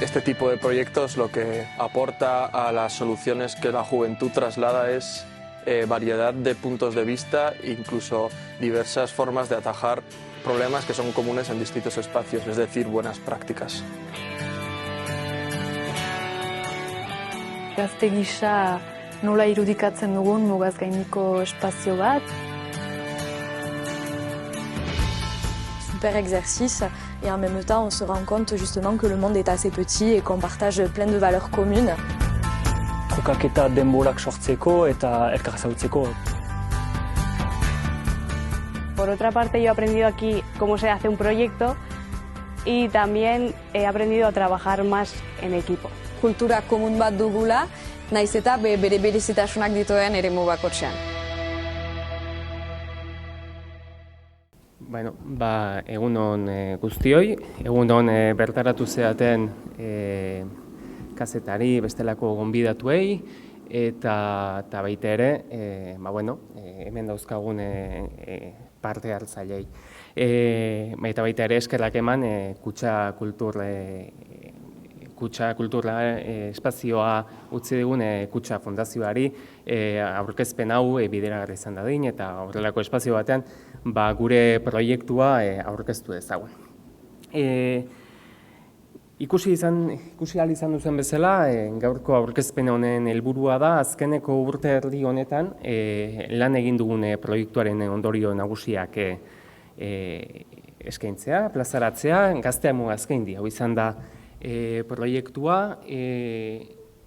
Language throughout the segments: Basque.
Este tipo de proyectos lo que aporta a las soluciones que la juventud traslada es variedad de puntos de vista e incluso diversas formas de atajar problemas que son comunes en distintos espacios, es decir, buenas prácticas. Gazte gisa nola irudikatzen dugun mugaz gainiko espazio bat. Super exercice et en même temps on se rend compte justement que le monde est assez petit et qu'on partage plein de valeurs communes. Jokaketa denborak sortzeko eta elkar ezagutzeko. Por otra parte, yo he aprendido aquí cómo se hace un proyecto y también he aprendido a trabajar más en equipo. Kultura komun bat dugula, naiz eta bere berezitasunak dituen eremu bakotxean. Bueno, egunon guztioi, egunon bertaratu zeaten kazetari bestelako gonbidatuei eta baita ere, hemen dauzkagun parte hartzailei. Eta baita ere eskerrak eman kutxa kultura espazioa utzi digun kutxa fundazioari aurkezpen hau bideragarri izan dadin eta horrelako espazio batean gure proiektua aurkeztu dezagun. Ikusi ahal izan duzen bezala, gaurko aurkezpen honen helburua da azkeneko urte erdi honetan lan egin dugun proiektuaren ondorio nagusiak eskaintzea, plazaratzea, Gaztea mugaz gaindi. Hau izan da proiektua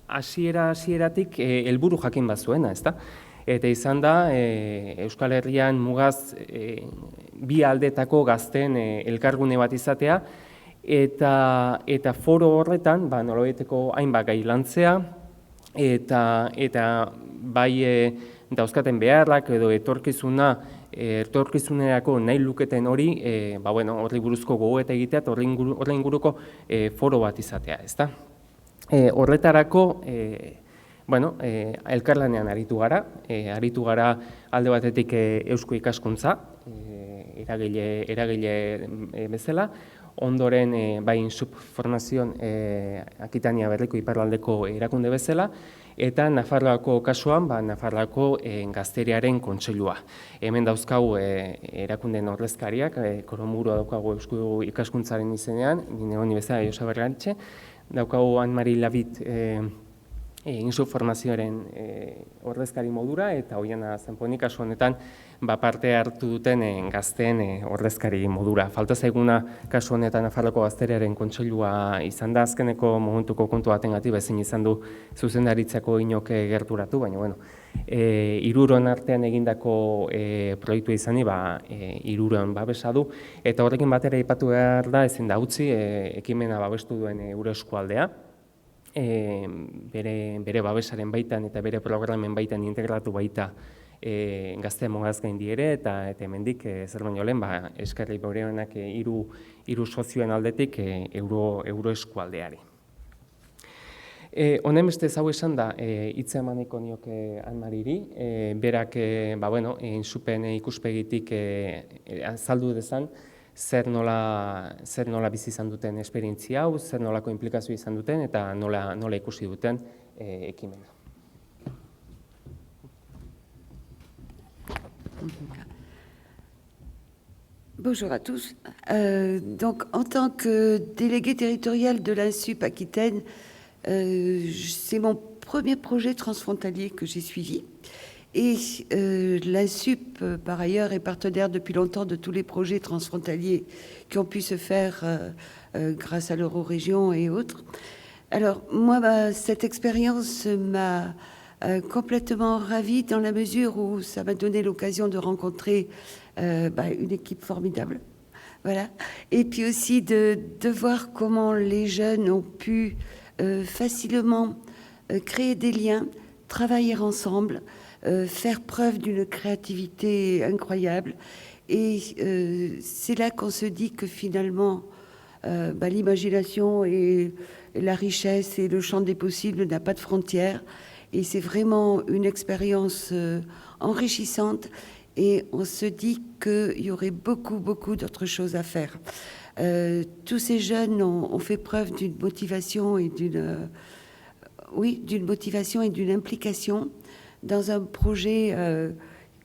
hasieratik helburu jakin bat zuena, ezta? Eta izan da Euskal Herrian mugaz bi aldetako gazteen elkargune bat izatea, eta foro horretan nolabaiteko hainbat gai lantzea eta bai dauzkaten beharrak edo etorkizunerako nahi luketen hori horri buruzko gogoeta egitea eta horren inguruko foro bat izatea, ezta? Horretarako elkarlanean aritu gara alde batetik eusko ikaskuntza eragile bezala. Ondoren, subformazioan Akitania Berriko iparraldeko erakunde bezala, eta Nafarroako kasuan, Nafarroako Gazteriaren Kontseilua. Hemen dauzkagu erakundeen ordezkariak, Koromburua daukagu eusko ikaskuntzaren izenean, nire honi bezala Josa Bergaritxe, daukagu Anne-Marie Lavit subformazioaren ordezkari modura, eta Oiana Zanponi kasu honetan parte hartu duten gazteen ordezkari modura. Falta zaiguna kasu honetan Nafarroako Gazteriaren Kontseilua izan da, azkeneko momentuko kontu batengatik ezin izan du zuzendaritzako inok gerturatu, baina hiruron artean egindako proiektua izani, hiruron babesa du, eta horrekin batera aipatu behar da ezin da utzi ekimena babestu duen Euroeskualdea, bere babesaren baitan eta bere programen baitan integratu baita Gaztea mugaz gaindi ere, eta hemendik zer baino lehen eskerri berenak hiru sozioen aldetik Euroeskualdeari. Honen beste hau esan da hitza emaniko nioke Anne-Mariri, berak insupen ikuspegitik azaldu dezan zer nola bizi izan duten esperientzia hau, zer nolako inplikazio izan duten eta nola ikusi duten ekimena. Bonjour à tous. Donc, en tant que déléguée territoriale de l'INSUP Aquitaine, c'est mon premier projet transfrontalier que j'ai suivi. Et l'INSUP, par ailleurs, est partenaire depuis longtemps de tous les projets transfrontaliers qui ont pu se faire grâce à l'Eurorégion et autres. Alors, moi, cette expérience m'a complètement ravie dans la mesure où ça m'a donné l'occasion de rencontrer une équipe formidable. Voilà. Et puis aussi de voir comment les jeunes ont pu facilement créer des liens, travailler ensemble, faire preuve d'une créativité incroyable. Et c'est là qu'on se dit que finalement, l'imagination et la richesse et le champ des possibles n'a pas de frontières. Et c'est vraiment une expérience enrichissante et on se dit qu'il y aurait beaucoup d'autres choses à faire. Tous ces jeunes ont fait preuve d'une motivation et d'une implication dans un projet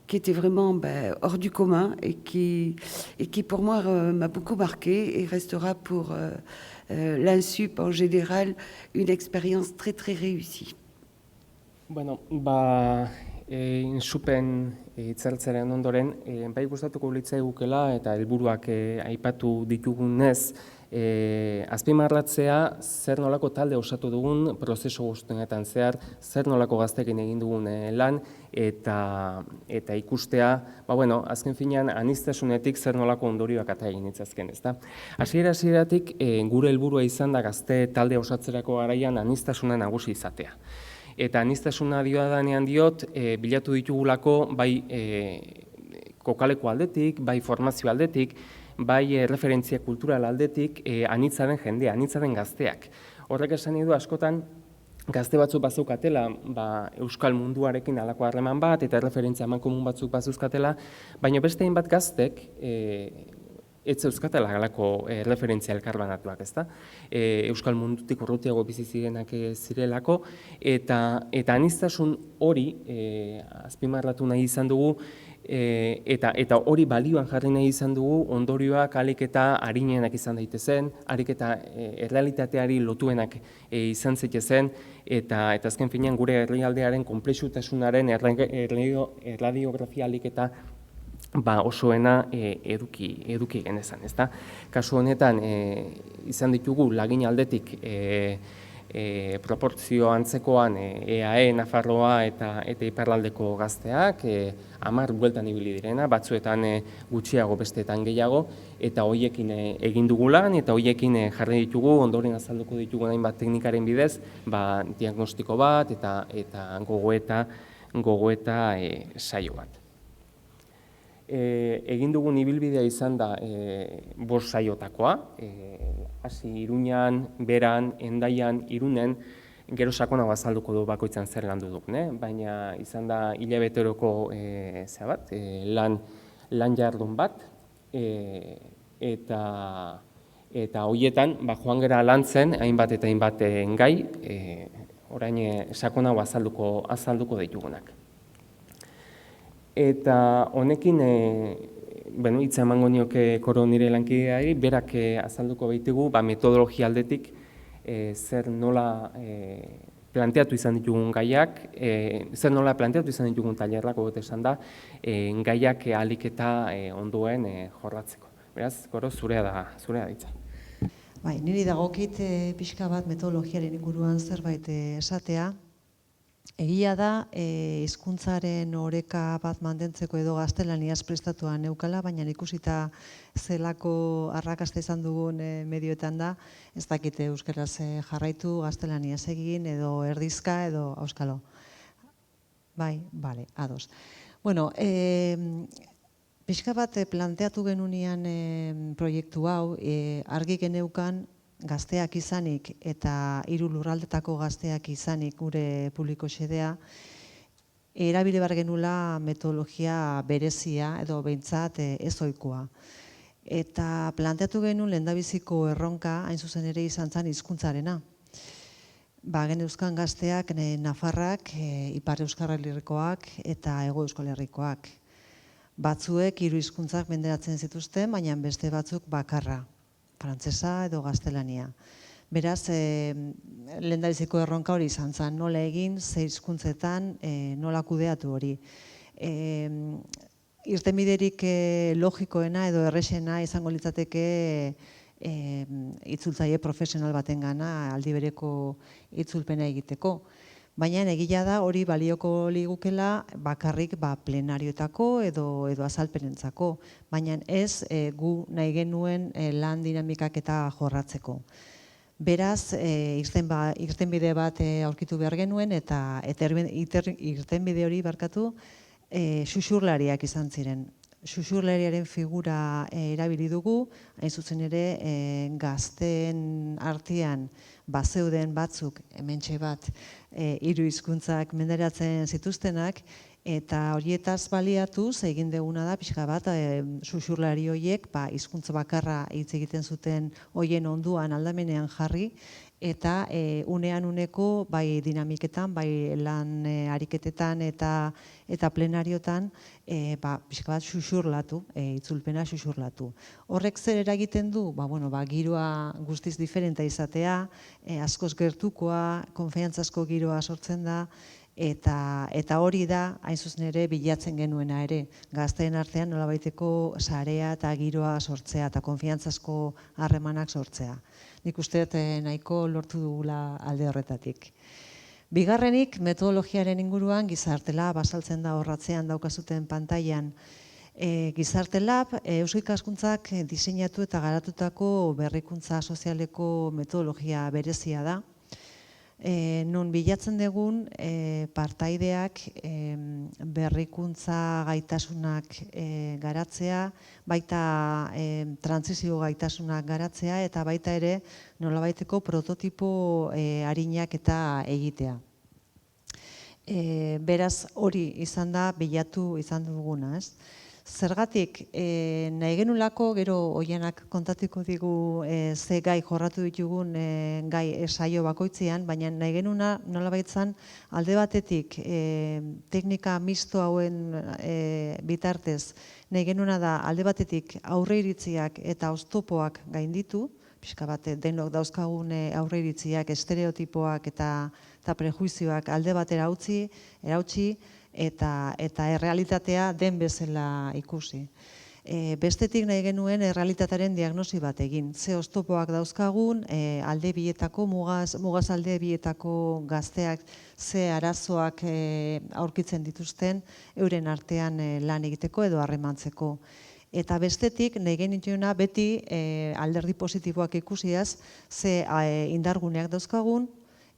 qui était vraiment hors du commun et qui pour moi m'a beaucoup marqué et restera pour l'INSUP en général une expérience très réussie. Bueno, INSUPen hitzartzearen ondoren, bai gustatuko litzaigukela eta helburuak aipatu ditugunez, azpimarratzea zer nolako talde osatu dugun prozesu guztietan zehar, zer nolako gazteekin egin dugun lan, eta ikustea, azken finean aniztasunetik zer nolako ondorioak ata egin ditzazken, ezta? Hasieratik gure helburua izan da gazte talde osatzerako garaian aniztasuna nagusi izatea. Eta aniztasuna diodanean diot, bilatu ditugulako bai kokaleko aldetik, bai formazio aldetik, bai referentzia kultural aldetik anitzaren jendea, anitzaren gazteak. Horrek esan nahi du askotan gazte batzuk bazeukatela euskal munduarekin halako harreman bat eta referentzia amankomun batzuk bazeuzkatela, baina beste hainbat gaztek ez zeuzkatela halako referentzia elkarbanatuak, ezta? Euskal mundutik urrutiago bizi zirenak zirelako, eta aniztasun hori azpimarratu nahi izan dugu, eta hori balioan jarri nahi izan dugu, ondorioak ahalik eta arinenak izan daitezen, ahalik eta errealitateari lotuenak izan zitezen, eta azken finean gure herrialdearen konplexutasunaren erradiografia ahalik eta osoena eduki genezan, ezta? Kasu honetan izan ditugu lagin aldetik proportzio antzekoan EAE, Nafarroa eta iparraldeko gazteak, 10 bueltan ibili direna, batzuetan gutxiago, besteetan gehiago, eta hoiekin egin dugu lan, eta hoiekin jarri ditugu, ondoren azalduko ditugu hainbat teknikaren bidez, diagnostiko bat eta gogoeta saio bat. Egin dugun ibilbidea izan da 5 saiotakoa, hasi Iruñan, Beran, Hendaian, Irunen, gero sakonago azalduko du bakoitzan zer landu dugun, baina izan da hilabeteroko lan jardun bat, eta horietan joan gera lantzen hainbat eta hainbat gai, orain sakonago azalduko ditugunak. Eta honekin, hitza emango nioke koro nire lankideari, berak azalduko baitugu, metodologia aldetik zer nola planteatu izan ditugun gaiak, zer nola planteatu izan ditugun tailerrak, hobeto esan da, gaiak ahalik eta ondoen jorratzeko. Beraz, koro, zurea da hitza. Bai, niri dagokit pixka bat metodologiaren inguruan zerbait esatea. Egia da, hizkuntzaren oreka bat mantentzeko edo gaztelaniaz prestatua neukala, baina ikusita zelako arrakasta izan dugun medioetan da, ez dakite euskaraz jarraitu, gaztelaniaz egin, edo erdizka, edo auskalo. Bai, bale, ados. Bueno, pixka bat planteatu genunean proiektu hau, argi geneukan, gazteak izanik eta 3 lurraldetako gazteak izanik gure publiko xedea, erabili behar genula metodologia berezia edo behintzat ez ohikoa. Eta planteatu genuen lehendabiziko erronka, hain zuzen ere izan zen hizkuntzarena. Geneuzkan gazteak Nafarrak, Ipar Euskal Herrikoak eta Hego Euskal Herrikoak. Batzuek 3 hizkuntzak menderatzen zituzten, baina beste batzuk bakarra. Frantsesa edo gaztelania. Beraz, lehendabiziko erronka hori izan zen, nola egin, 6 hizkuntzetan, nola kudeatu hori. Irtenbiderik logikoena edo errexena izango litzateke itzultzaile profesional batengana aldi bereko itzulpena egiteko. Baina egia da hori balioko ligukela bakarrik plenarioetako edo azalpenentzako, baina ez gu nahi genuen lan dinamikak eta jorratzeko. Beraz, irtenbide bat aurkitu behar genuen eta irtenbide hori barkatu xuxurlariak izan ziren. Xuxurlariaren figura erabili dugu, hain zuzen ere gazteen artean bazeuden batzuk, hementxe bat, 3 hizkuntzak menderatzen zituztenak, Eta horietaz baliatuz egin duguna da pixka bat xuxurlari horiek hizkuntza bakarra hitz egiten zuten hoien onduan aldamenean jarri eta unean uneko bai dinamiketan, bai lan ariketetan eta plenariotan pixka bat xuxurlatu, itzulpena xuxurlatu. Horrek zer eragiten du? Giroa guztiz diferenta izatea, askoz gertukoa, konfiantzazko giroa sortzen da, eta hori da, hain zuzen ere, bilatzen genuena ere. Gazteen artean nolabaiteko sarea eta giroa sortzea eta konfiantzazko harremanak sortzea. Nik uste nahiko lortu dugula alde horretatik. Bigarrenik, metodologiaren inguruan Gizarte Lab azaltzen da horratzean daukazuten pantailan. Gizarte Lab, Eusko Ikaskuntzak diseinatu eta garatutako berrikuntza sozialeko metodologia berezia da. Non bilatzen dugun partaideak berrikuntza gaitasunak garatzea, baita trantsizio gaitasunak garatzea eta baita ere nolabaiteko prototipo arinak eta egitea. Beraz hori izan da bilatu izan duguna, ez? Zergatik, nahi genulako, gero Oianak kontatuko digu ze gai jorratu ditugun gai saio bakoitzean, baina nahi genuna nolabaitzan alde batetik teknika misto hauen bitartez, nahi genuna da alde batetik aurreiritziak eta oztopoak gainditu, pixka bat denok dauzkagun aurreiritziak, estereotipoak eta prejuizioak alde batera erautsi, eta errealitatea den bezala ikusi. Bestetik nahi genuen errealitatearen diagnosi bat egin. Ze oztopoak dauzkagun, alde bietako, mugaz alde bietako gazteak ze arazoak aurkitzen dituzten euren artean lan egiteko edo harremantzeko. Eta bestetik nahi genituena beti alderdi positiboak ikusiaz ze indarguneak dauzkagun,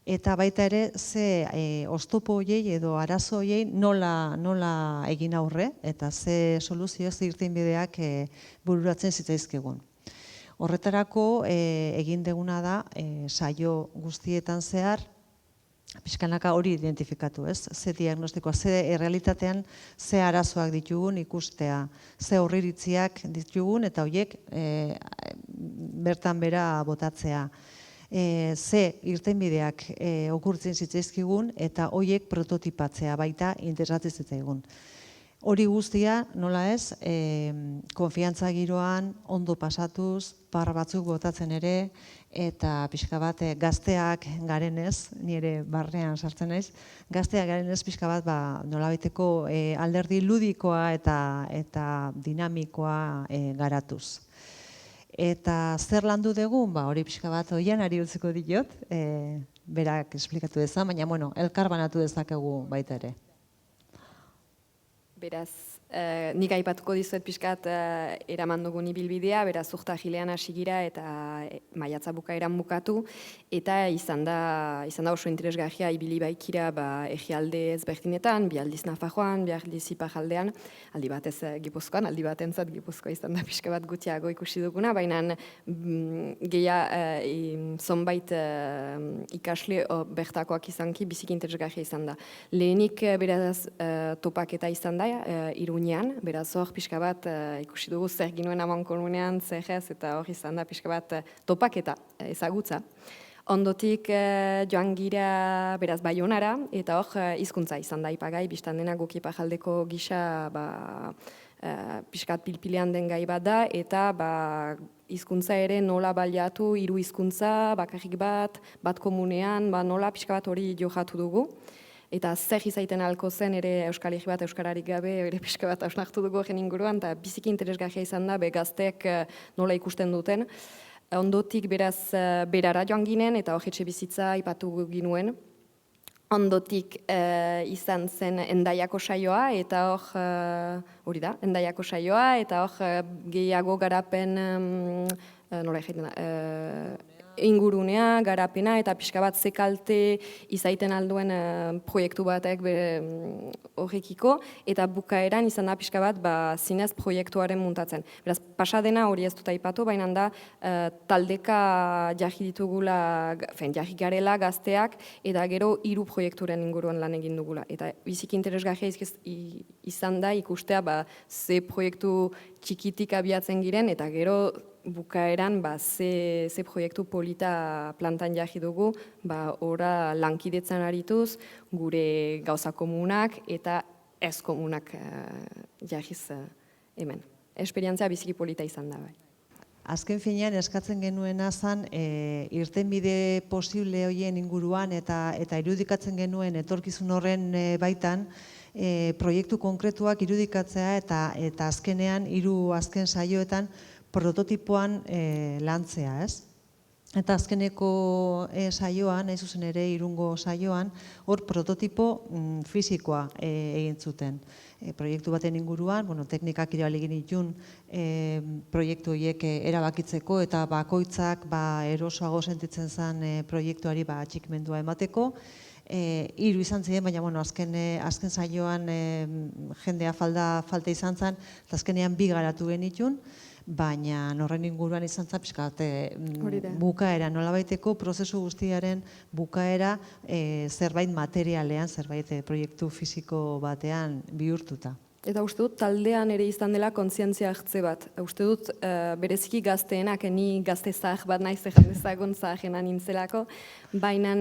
eta baita ere ze oztopo horiei edo arazo horiei nola egin aurre eta ze soluzio, ze irtenbideak bururatzen zitzaizkigun. Horretarako egin deguna da saio guztietan zehar pixkanaka hori identifikatu, ez? Ze diagnostikoa, ze errealitatean ze arazoak ditugun ikustea, ze aurreiritziak ditugun eta horiek bertan bera botatzea. Ze irtenbideak okurtzen zitzaizkigun eta horiek prototipatzea baita interesatzen zitzaigun. Hori guztia, nola ez, konfiantza giroan, ondo pasatuz, par batzuk botatzen ere, eta pixka bat gazteak garenez, nire barnean sartzen naiz, gazteak garenez pixka bat nolabaiteko alderdi ludikoa eta dinamikoa garatuz. Eta zer landu dugun, hori pixka bat Oianari utziko diot, berak esplikatu dezan, baina elkar banatu dezakegu baita ere. Beraz, nik aipatuko dizuet pixkat eraman dugun ibilbidea, beraz urta jilean hasi gira eta maiatza bukaeran bukatu, eta izan da oso interesgarria ibili baikira egialde ezberdinetan, bi aldiz Nafarroan, bi aldiz Iparraldean, aldi batez Gipuzkoan, aldi batentzat Gipuzkoa izan da pixka bat gutxiago ikusi duguna, baina zonbait ikasle bertakoak izanki biziki interesgarria izan da. Lehenik beraz topaketa izan da, Iruñean, beraz hor pixka bat ikusi dugu zer ginuen amankomunean, zer ez, eta hor izan da pixka bat topaketa ezagutza. Ondotik joan gira beraz Baionara, eta hor hizkuntza izan da ipagai, biztan dena guk Iparraldeko gisa pixkat pilpilean den gai bat da, eta hizkuntza ere nola baliatu, hiru hizkuntza, bakarrik bat komunean, nola pixka bat hori johatu dugu. Eta zer izaiten ahalko zen ere Euskal Herri bat euskararik gabe, ere pixka bat hausnartu dugu horren inguruan, eta biziki interesgarria izan da, gazteek nola ikusten duten. Ondotik beraz berara joan ginen, eta hor etxe bizitza ipatu ginuen. Ondotik izan zen Hendaiako saioa, eta hori da, Hendaiako saioa, eta hor gehiago garapen, nola egiten da, ingurunea, garapena eta pixka bat zekalte izaiten alduen proiektu batek horrekiko, eta bukaeran izan da pixka bat zinez proiektuaren muntatzen. Beraz, pasadena hori ez dut aipatu, baina da taldeka jarri ditugula, jarri garela gazteak, eta gero 3 proiekturen inguruan lan egin dugula. Eta biziki interesgarria izan da ikustea ze proiektu txikitik abiatzen giren, eta gero bukaeran ze proiektu polita plantan jarri dugu, ora lankidetzan arituz, gure gauza komunak eta ez komunak jarriz hemen. Esperientzia biziki polita izan da. Azken finean eskatzen genuena zen irtenbide posible horien inguruan eta irudikatzen genuen etorkizun horren baitan proiektu konkretuak irudikatzea eta azkenean 3 azken saioetan prototipoan lantzea, ez? Eta azkeneko saioan, nahi zuzen ere Irungo saioan, hor prototipo fisikoa egin zuten. Proiektu baten inguruan, teknikak irabali genitun proiektu horiek erabakitzeko eta bakoitzak erosoago sentitzen zen proiektuari atxikimendua emateko. 3 izan ziren, baina azken saioan jendea falta izan zen, eta azkenean 2 garatu genitun, baina horren inguruan izan zen bukaera, nolabaiteko prozesu guztiaren bukaera zerbait materialean, zerbait proiektu fisiko batean bihurtuta. Eta uste dut taldean ere izan dela kontzientzia hartze bat. Uste dut bereziki gazteenak, ni gazte zahar bat naiz ezagun zaharena nintzelako, baina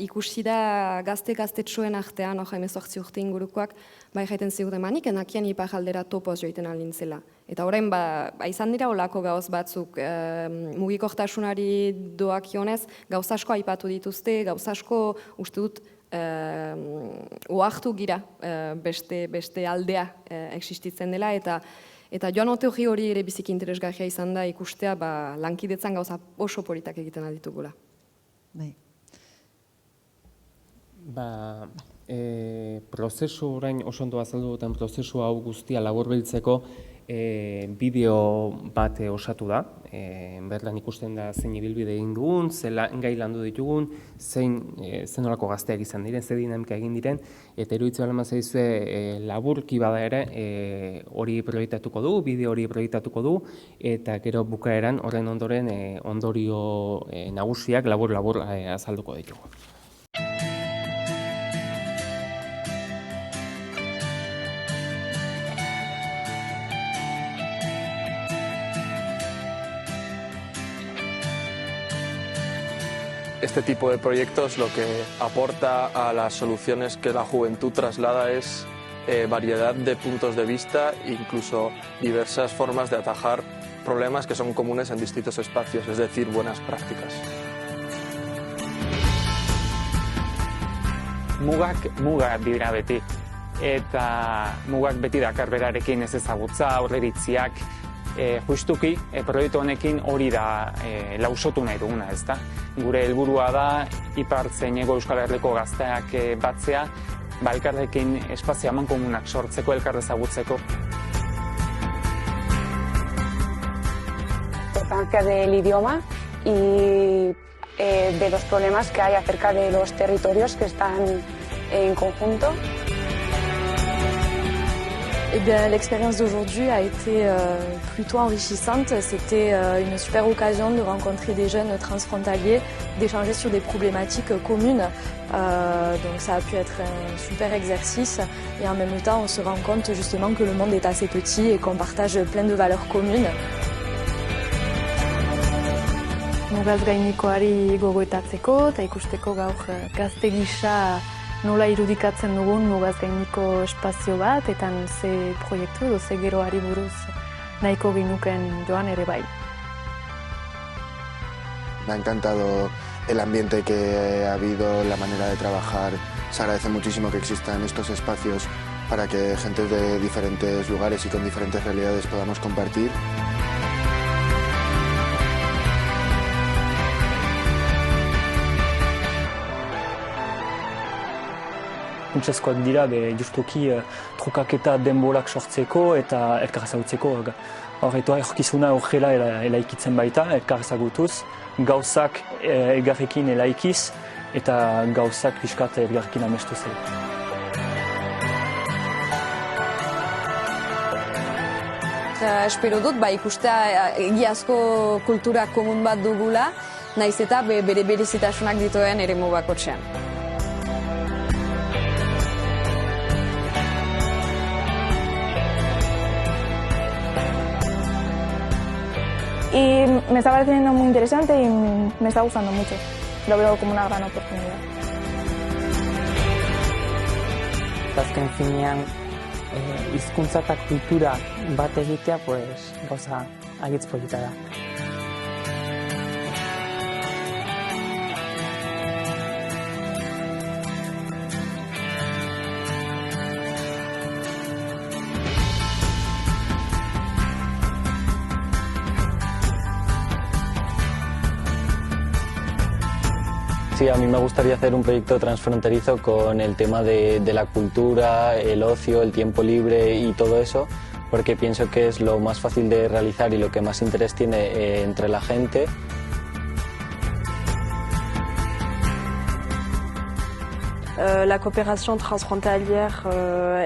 ikusi da gaztetxoen artean, 18 urte ingurukoak, jaiten ziguten manik, enakian ipar aldera topoz joiten alintzela. Eta orain izan dira olako gauz batzuk mugikortasunari doakionez, gauz asko aipatu dituzte, gauz asko uste dut oartu gira beste aldea existitzen dela, eta joan ote hori ere biziki interesgarria izan da ikustea lankidetzan gauza oso politak egiten alditugula. Prozesu orain oso ondo azaldu duten prozesu hau guztia laburbiltzeko bideo bat osatu da. Bertan ikusten da zein ibilbide egin dugun, gai landu ditugun, zein nolako gazteak izan diren, ze dinamika egin diren, eta iruditzen baldin bazaizue laburki bada ere hori proiektatuko du, bideo hori proiektatuko du, eta gero bukaeran horren ondoren ondorio nagusiak labur azalduko ditugu. Este tipo de proyectos lo que aporta a las soluciones que la juventud traslada es variedad de puntos de vista e incluso diversas formas de atajar problemas que son comunes en distintos espacios, es decir, buenas prácticas. Mugak dira beti, eta mugak beti dakar berarekin ez ezagutza, aurreritziak, justuki, proiektu honekin hori da lausotu nahi duguna, ezta? Gure helburua da Ipar zein Hego Euskal Herriko gazteak batzea, elkarrekin espazio amankomunak sortzeko, elkar ezagutzeko. Importancia del idioma y de los problemas que hay acerca de los territorios que están en conjunto. Eh bien, l'expérience d'aujourd'hui a été plutôt enrichissante. C'était une super occasion de rencontrer des jeunes transfrontaliers, d'échanger sur des problématiques communes. Donc ça a pu être un super exercice et en même temps on se rend compte justement que le monde est assez petit et qu'on partage plein de valeurs communes. Mugaz gainikoari gogoetatzeko eta ikusteko gaur gazte gisa nola irudikatzen dugun mugaz gainiko espazio bat, eta ze proiektu edo ze geroari buruz nahiko ginuken joan ere bai. Me ha encantado el ambiente que ha habido, la manera de trabajar. Se agradece muchísimo que existan estos espacios para que gente de diferentes lugares y con diferentes realidades podamos compartir. funtsezkoak dira justuki trukaketa denborak sortzeko eta elkar ezagutzeko. Etorkizuna horrela eraikitzen baita, elkar ezagutuz, gauzak elgarrekin eraikiz eta gauzak pixkat elgarrekin amestuz. Espero dut, ikustea egiazko kultura komun bat dugula, naiz eta bere berezitasunak dituen eremu bakotxean. Y me está pareciendo muy interesante y me está gustando mucho. Lo veo como una gran oportunidad. Azken finean, hizkuntza eta kultura bat egitea, gauza agitz polita da. Sí, a mí me gustaría hacer un proyecto transfronterizo con el tema de la cultura, el ocio, el tiempo libre y todo eso, porque pienso que es lo más fácil de realizar y lo que más interés tiene entre la gente. La coopération transfrontalière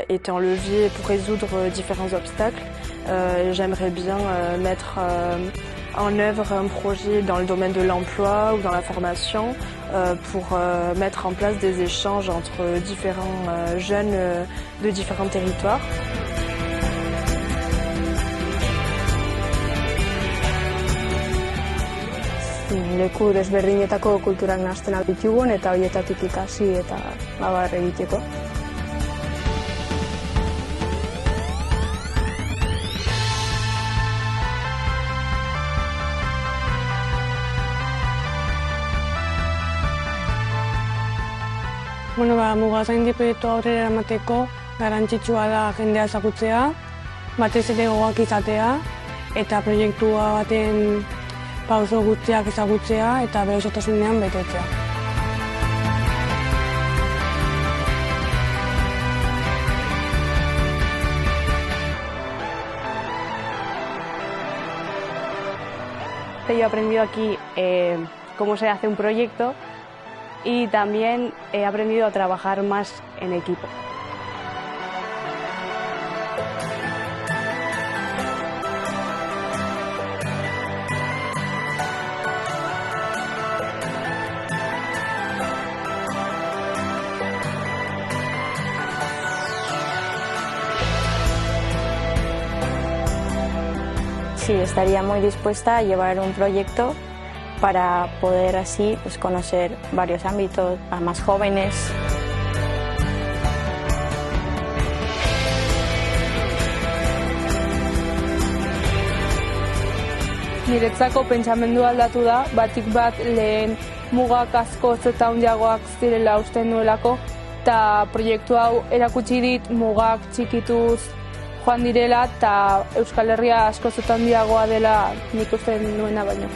est un levier pour résoudre différents obstacles. J'aimerais bien mettre en œuvre un projet dans le domaine de l'emploi ou dans la formation pour mettre en place des échanges entre différents jeunes de différents territoires. Leku desberdinetako kulturak nahasten ditugun eta horietatik ikasi eta abar egiteko. Mugazaindi proiektua aurrera eramateko garrantzitsua da jendea ezagutzea, batez ere gogoak izatea eta proiektua baten pauso guztiak ezagutzea eta bere osotasunean betetzea. Yo he aprendido aquí cómo se hace un proyecto y también he aprendido a trabajar más en equipo. Sí, estaría muy dispuesta a llevar un proyecto para poder así conocer varios ámbitos a más jóvenes. Niretzako pentsamendua aldatu da, batik bat lehen mugak askoz eta handiagoak zirela usten nuelako, eta proiektu hau erakutsi dit mugak txikituz joan direla eta Euskal Herria askoz eta handiagoa dela nik uste nuena baino.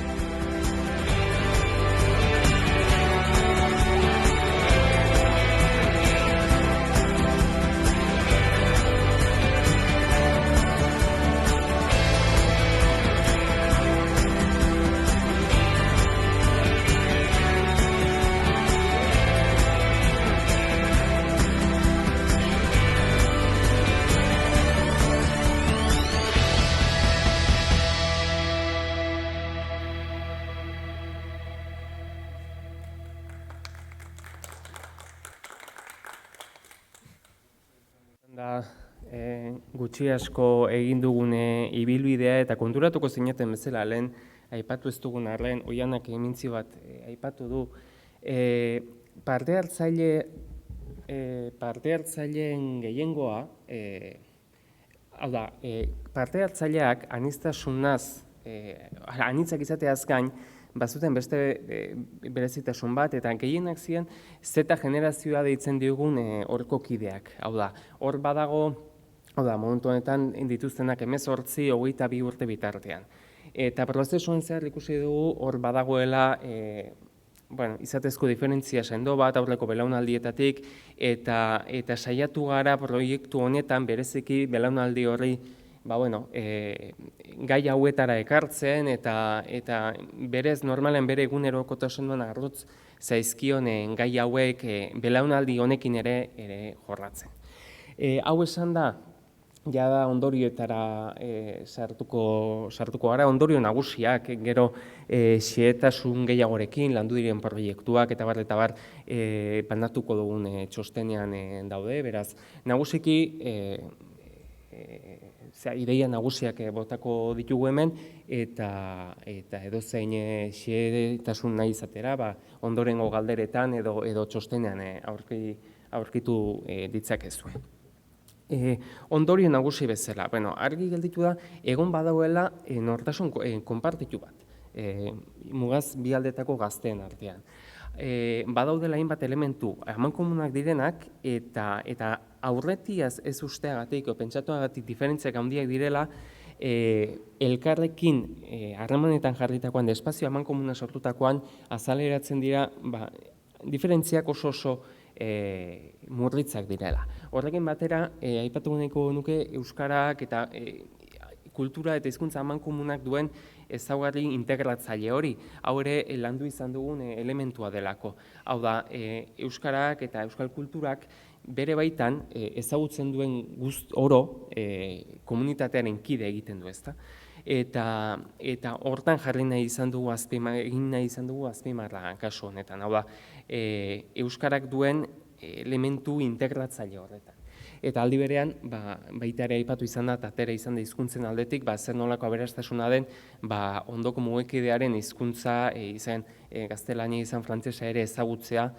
Gutxi asko egin dugune ibilbidea eta konturatuko zineten bezala lehen aipatu ez dugun arren Oianak emintzi bat aipatu du. Parte hartzaileen gehiengoa, hau da, parte hartzaileak aniztasunaz, anitzak izateaz gain, bazuten beste berezitasun bat, eta gehienak ziren Z generazioa deitzen diogun horko kideak. Hau da, hor badago, momentu honetan dituztenak 18, 22 urte bitartean. Eta prozesuen zehar ikusi dugu hor badagoela izatezko diferentzia sendo bat aurreko belaunaldietatik, eta saiatu gara proiektu honetan bereziki belaunaldi horri gai hauetara ekartzen, eta berez normalen bere egunerokotasunean arrotz zaizkion gai hauek belaunaldi honekin ere jorratzen. Hau esan da, jada ondorioetara sartuko gara, ondorio nagusiak, gero xehetasun gehiagorekin landu diren proiektuak eta bar bandatuko dugun txostenean daude, beraz, nagusiki ideia nagusiak botako ditugu hemen, eta edozein xehetasun nahi izatera, ondorengo galderetan edo txostenean aurkitu ditzakezue. Ondorio nagusi bezala, argi gelditu da, egon badauela nortasun konpartitu bat, mugaz bi aldetako gazteen artean. Badaudela hainbat elementu amankomunak direnak, eta aurretiaz ez usteagatik, pentsatuagatik diferentziak handiak direla, elkarrekin harremanetan jarritakoan, espazio amankomuna sortutakoan, azaleratzen dira, diferentziak oso murritzak direla. Horrekin batera, aipatu nahiko nuke euskarak eta kultura eta hizkuntza amankomunak duen ezaugarri integratzaile hori. Hau ere landu izan dugun elementua delako. Hau da, euskarak eta euskal kulturak bere baitan ezagutzen duen oro komunitatearen kide egiten du, ezta? Eta hortan jarri nahi izan dugu azpimarra kasu honetan. Hau da, euskarak duen elementu integratzaile horretan. Eta aldi berean, baita ere aipatu izan da, eta atera izan da hizkuntzen aldetik, zer nolako aberastasuna den, ondoko mugikidearen hizkuntza izan gaztelania izan frantsesa ere ezagutzea,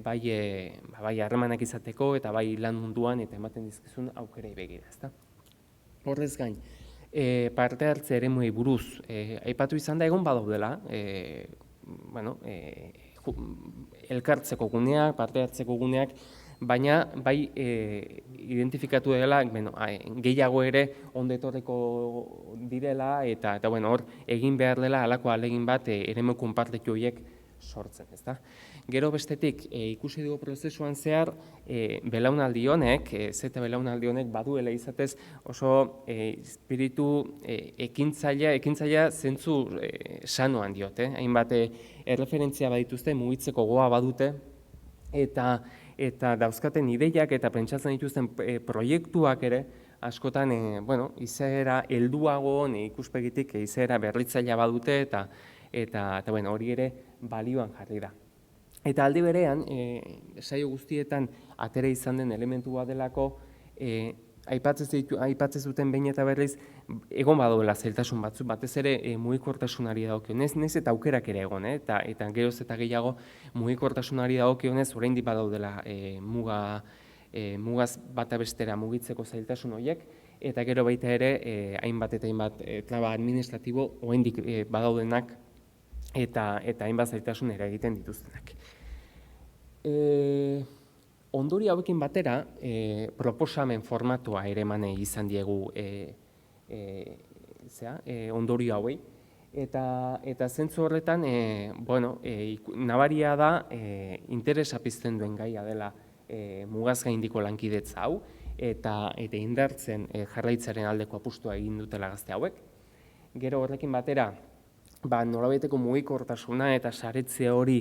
bai harremanak izateko eta bai lan munduan eta ematen dizkizun aukerei begira, ezta? Horrez gain, parte hartze eremuei buruz, aipatu izan da egon badaudela, elkartzeko guneak, parte hartzeko guneak, baina bai identifikatu dela gehiago ere ondo etorriko direla eta hor egin behar dela halako ahalegin bat eremu konpartitu horiek sortzen, ezta? Gero bestetik ikusi dugu prozesuan zehar belaunaldi honek, belaunaldi honek baduela izatez oso espiritu ekintzailea zentzu sanoan diote, hainbat erreferentzia badituzte, mugitzeko goa badute, eta dauzkaten ideiak eta pentsatzen dituzten proiektuak ere, askotan izaera helduago ikuspegitik izaera berritzailea badute eta hori ere balioan jarri da. Eta aldi berean, saio guztietan atera izan den elementua delako, aipatzen duten behin eta berriz, egon badauela zailtasun batzuk, batez ere mugikortasunari dagokionez, naiz eta aukerak ere egon, eta geroz eta gehiago mugikortasunari dagokionez oraindik badaudela mugaz bata bestera mugitzeko zailtasun horiek, eta gero baita ere hainbat eta hainbat traba administratibo oraindik badaudenak eta hainbat zailtasun ere egiten dituztenak. Ondori hauekin batera, proposamen formatua ere eman izan diegu ondorio hauei. Eta zentzu horretan, nabaria da interesa pizten duen gaia dela mugaz gaindiko lankidetza hau, eta indartzen jarraitzaren aldeko apustua egin dutela gazte hauek. Gero horrekin batera, nolabaiteko mugikortasuna eta saretze hori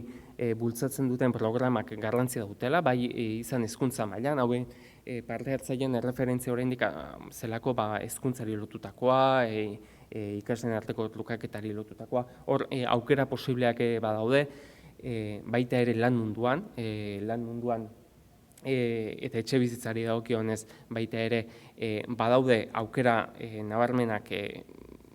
bultzatzen duten programak garrantzia dutela, bai izan hezkuntza mailan, hauen parte hartzaileen erreferentzia oraindik zelako hezkuntzari lotutakoa, ikasleen arteko trukaketari lotutakoa, hor aukera posibleak badaude, baita ere lan munduan eta etxe bizitzari dagokionez baita ere badaude aukera nabarmenak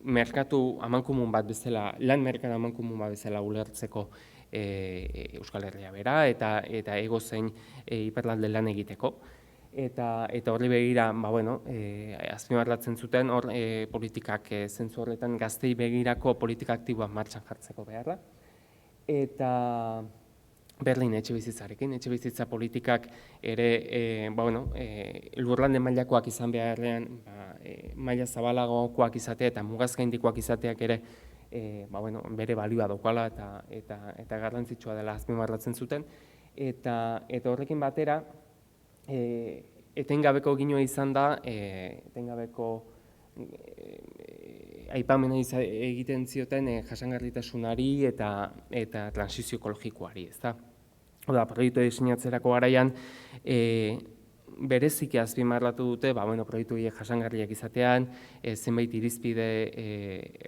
merkatu amankomun bat bezala, lan merkatu amankomun bat bezala ulertzeko Euskal Herria bera eta egozein iparralde lan egiteko. Eta horri begira, azpimarratzen zuten hor politikak zentzu horretan gaztei begirako politika aktiboak martxan jartzeko beharra. Eta berdin etxebizitzarekin, etxebizitza politikak ere lurralde mailakoak izan beharrean maila zabalagokoak izatea eta mugaz gaindikoak izateak ere bere balioa daukala eta garrantzitsua dela azpimarratzen zuten. Eta horrekin batera, etengabeko ginua izan da, etengabeko aipamena egiten zioten jasangarritasunari eta transizio ekologikoari, ezta? Oda, proiektu diseinatzerako garaian, bereziki azpimarratu dute, proiektu horiek jasangarriak izatean, zenbait irizpide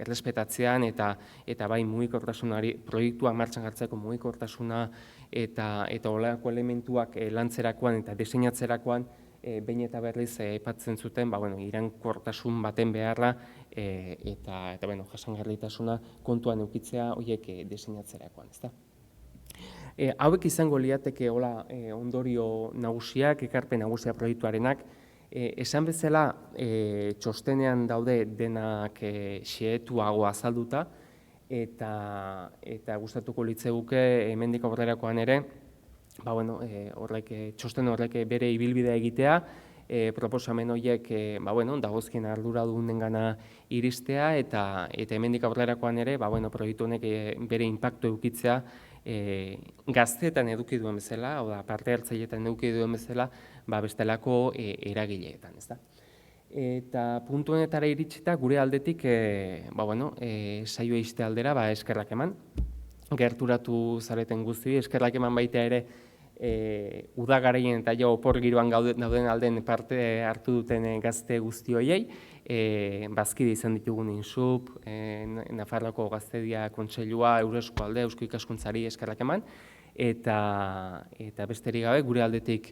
errespetatzean eta bai mugikortasunari, proiektua martxan jartzeko mugikortasuna eta horrelako elementuak lantzerakoan eta diseinatzerakoan behin eta berriz aipatzen zuten iraunkortasun baten beharra eta jasangarritasuna kontuan edukitzea horiek diseinatzerakoan, ezta? Hauek izango liateke ondorio nagusiak, ekarpen nagusia proiektuarenak. Esan bezala, txostenean daude denak xehetuago azalduta, eta gustatuko litzeguke hemendik aurrerakoan ere, txosten horrek bere ibilbidea egitea, proposamen horiek dagozkien arduradunengana iristea, eta hemendik aurrerakoan ere, proiektu honek bere inpaktu edukitzea, gazteetan eduki duen bezala, parte hartzaileetan eduki duen bezala, bestelako eragileetan, ezta? Eta puntu honetara iritsita gure aldetik, saioa ixte aldera, eskerrak eman. Gerturatu zareten guzti, eskerrak eman baita ere, udagaraien eta opor giroan dauden alden parte hartu duten gazte guzti horiei, bazkide izan ditugun INSUP, Nafarroako Gaztedia Kontseilua, Euresko alde, Eusko Ikaskuntzari eskerrak eman, eta besterik gabe gure aldetik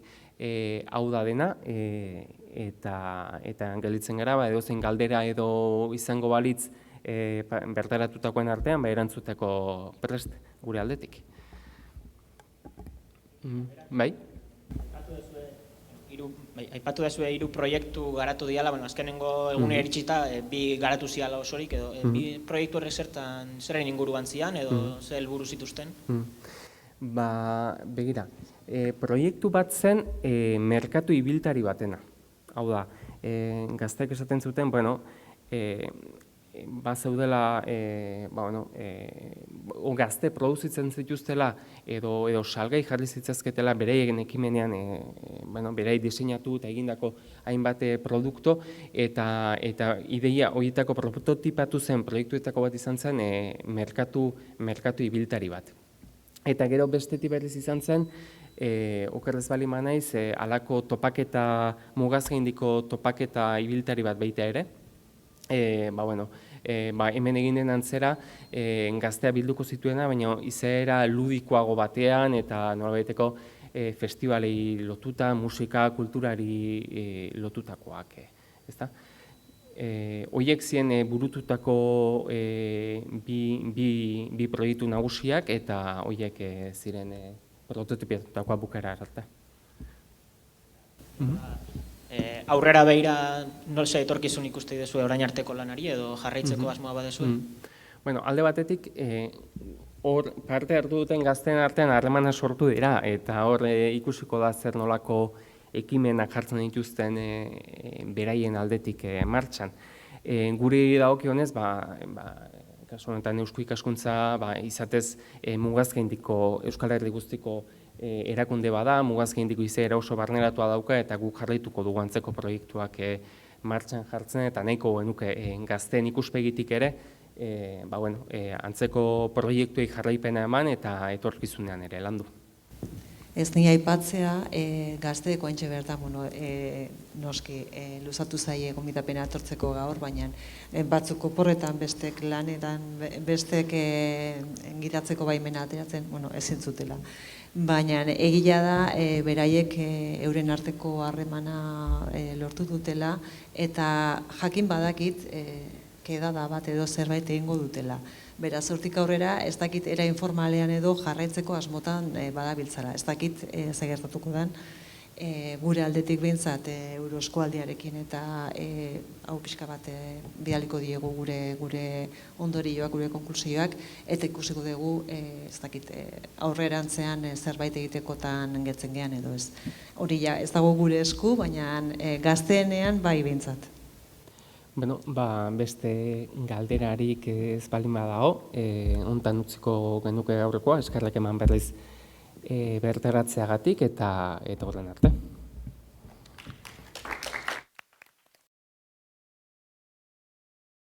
hau da dena, eta gelditzen gara, edozein galdera edo izango balitz bertaratutakoen artean, erantzuteko prest gure aldetik. Bai? Aipatu dezue 3 proiektu garatu diala, azkenengo egune iritsita 2 garatu ziala osorik, edo 2 proiektu horrek zeren inguruan zian, edo ze helburu zituzten? Begira, proiektu bat zen merkatu ibiltari batena. Hau da, gazteek esaten zuten, zeudela gazte produzitzen zituztela edo salgai jarri zitzazketela bereien ekimenean berei diseinatu eta egindako hainbat produktu eta ideia horietako prototipatu zen proiektuetako bat izan zen merkatu ibiltari bat. Eta gero bestetik berriz izan zen, okerrez bali manaiz, halako topaketa, mugazgaindiko topaketa ibiltari bat baita ere. Hemen egin den antzera gaztea bilduko zituena, baina izaera ludikoago batean eta nolabaiteko festivalei lotuta, musika, kulturari lotutakoak. Horiek ziren burututako bi proiektu nagusiak eta horiek ziren prototipiatutakoa bukera arte. Aurrera behira nolza etorkizun ikuste dezu orain arteko lanari edo jarraitzeko asmoa badezu? Alde batetik, hor parte hartu duten gazteen artean harremana sortu dira, eta hor ikusiko da zer nolako ekimenak jartzen dituzten beraien aldetik martxan. Guri dagokionez, kasu honetan Eusko Ikaskuntza izatez mugazgaindiko Euskal Herri guztiko erakunde bada, mugazgaindiko izaera oso barneratua dauka eta guk jarraituko dugu antzeko proiektuak martxan jartzen eta nahiko genuke gazteen ikuspegitik ere antzeko proiektuei jarraipena eman eta etorkizunean ere landu. Ez ni aipatzea, gazteeko haintxe bertan, noski, luzatu zaie gonbidapena etortzeko gaur, baina batzuk oporretan bestek lanetan, bestek giratzeko baimena ateratzen, ezin zutela. Baina egia da, beraiek euren arteko harremana lortu dutela, eta jakin badakit, kedada bat edo zerbait egingo dutela. Beraz, hortik aurrera, ez dakit era informalean edo jarraitzeko asmotan badabiltzara. Ez dakit gertatuko den, gure aldetik behintzat Euroeskualdearekin eta hau pixka bat bidaliko diegu gure ondorioak, gure konklusioak, eta ikusiko dugu, ez dakit, aurrerantzean zerbait egitekotan getzen gean edo ez. Hori ez dago gure esku, baina gazteenean bai behintzat. Bueno, beste galderarik ez balin badago, hontan utziko genuke gaurrekoa, eskerrak eman berriz berteratzeagatik eta horren arte.